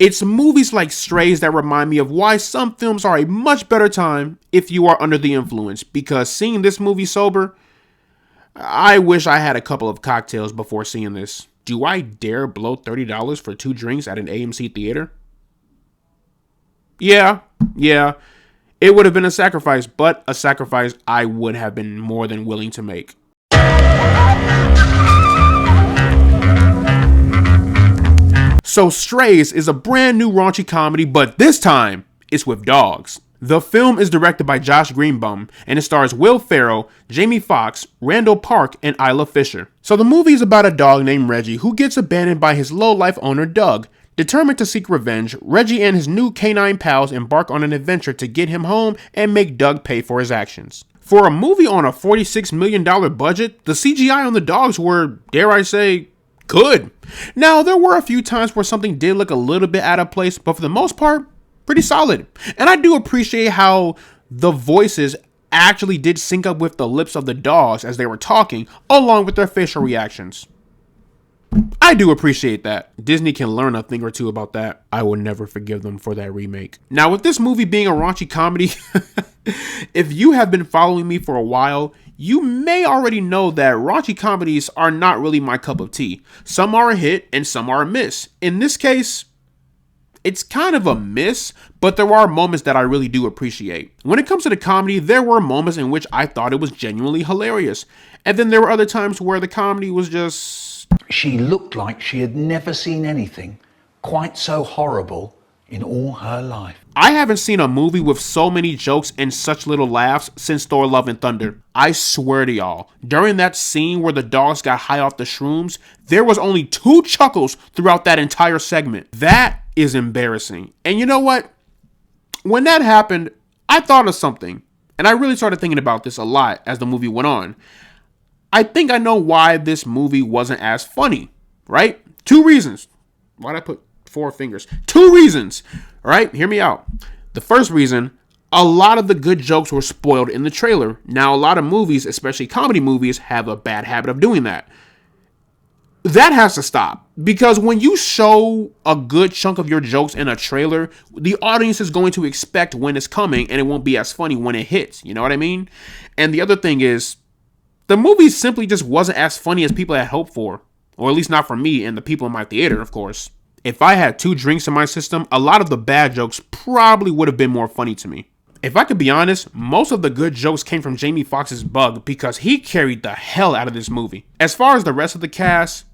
It's movies like Strays that remind me of why some films are a much better time if you are under the influence, because seeing this movie sober, I wish I had a couple of cocktails before seeing this. Do I dare blow $30 for 2 drinks at an AMC theater? Yeah. It would have been a sacrifice, but a sacrifice I would have been more than willing to make. So Strays is a brand new raunchy comedy, but this time it's with dogs. The film is directed by Josh Greenbaum, and it stars Will Ferrell, Jamie Foxx, Randall Park, and Isla Fisher. So the movie is about a dog named Reggie who gets abandoned by his low-life owner Doug. Determined to seek revenge, Reggie and his new canine pals embark on an adventure to get him home and make Doug pay for his actions. For a movie on a $46 million budget, the CGI on the dogs were, dare I say, good. Now, there were a few times where something did look a little bit out of place, but for the most part, pretty solid. And I do appreciate how the voices actually did sync up with the lips of the dogs as they were talking, along with their facial reactions. I do appreciate that. Disney can learn a thing or two about that. I will never forgive them for that remake. Now, with this movie being a raunchy comedy, if you have been following me for a while, you may already know that raunchy comedies are not really my cup of tea. Some are a hit and some are a miss. In this case, it's kind of a miss, but there are moments that I really do appreciate. When it comes to the comedy, there were moments in which I thought it was genuinely hilarious. And then there were other times where the comedy was just... She looked like she had never seen anything quite so horrible in all her life. I haven't seen a movie with so many jokes and such little laughs since Thor: Love and Thunder. I swear to y'all, during that scene where the dogs got high off the shrooms, there was only 2 chuckles throughout that entire segment. That is embarrassing. And you know what? When that happened, I thought of something. And I really started thinking about this a lot as the movie went on. I think I know why this movie wasn't as funny, right? 2 reasons. Why'd I put 4 fingers? 2 reasons, all right? Hear me out. The first reason, a lot of the good jokes were spoiled in the trailer. Now, a lot of movies, especially comedy movies, have a bad habit of doing that. That has to stop, because when you show a good chunk of your jokes in a trailer, the audience is going to expect when it's coming, and it won't be as funny when it hits. You know what I mean? And the other thing is, the movie simply just wasn't as funny as people had hoped for. Or at least not for me and the people in my theater, of course. If I had 2 drinks in my system, a lot of the bad jokes probably would have been more funny to me. If I could be honest, most of the good jokes came from Jamie Foxx's Bug, because he carried the hell out of this movie. As far as the rest of the cast,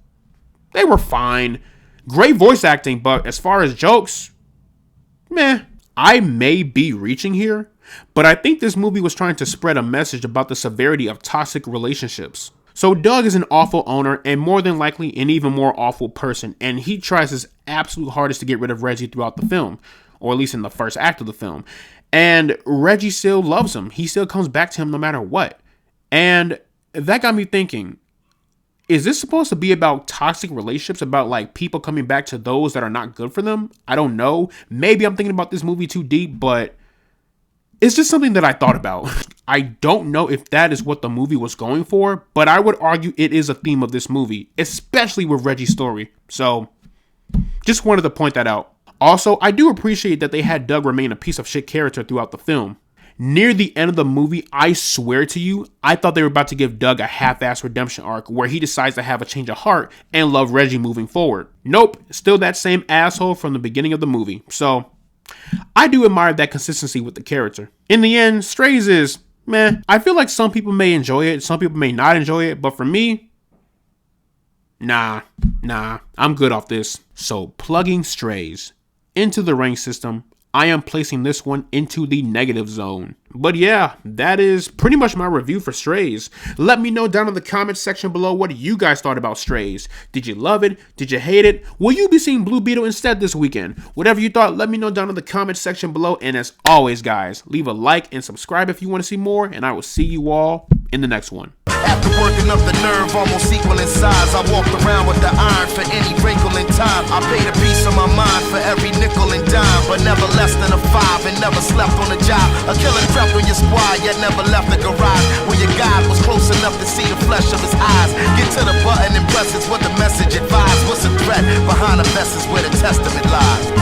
they were fine. Great voice acting, but as far as jokes, meh. I may be reaching here, but I think this movie was trying to spread a message about the severity of toxic relationships. So Doug is an awful owner and more than likely an even more awful person, and he tries his absolute hardest to get rid of Reggie throughout the film, or at least in the first act of the film. And Reggie still loves him. He still comes back to him no matter what. And that got me thinking, is this supposed to be about toxic relationships, about like people coming back to those that are not good for them? I don't know. Maybe I'm thinking about this movie too deep, but it's just something that I thought about. I don't know if that is what the movie was going for, but I would argue it is a theme of this movie, especially with Reggie's story. So just wanted to point that out. Also, I do appreciate that they had Doug remain a piece of shit character throughout the film. Near the end of the movie, I swear to you, I thought they were about to give Doug a half-ass redemption arc where he decides to have a change of heart and love Reggie moving forward. Nope, still that same asshole from the beginning of the movie. So, I do admire that consistency with the character. In the end, Strays is meh. I feel like some people may enjoy it, some people may not enjoy it, but for me, nah, I'm good off this. So, plugging Strays into the rank system, I am placing this one into the negative zone. But yeah, that is pretty much my review for Strays. Let me know down in the comments section below what you guys thought about Strays. Did you love it? Did you hate it? Will you be seeing Blue Beetle instead this weekend? Whatever you thought, let me know down in the comments section below. And as always, guys, leave a like and subscribe if you want to see more. And I will see you all in the next one. After working up the nerve, almost equal in size, I walked around with the iron for any wrinkle in time. I paid a piece of my mind for every nickel and dime, but never less than a 5 and never slept on a job. A killer crept on your squad, yet never left the garage, where your God was close enough to see the flesh of his eyes. Get to the button and press, it's what the message advised. What's the threat behind the vest is where the testament lies.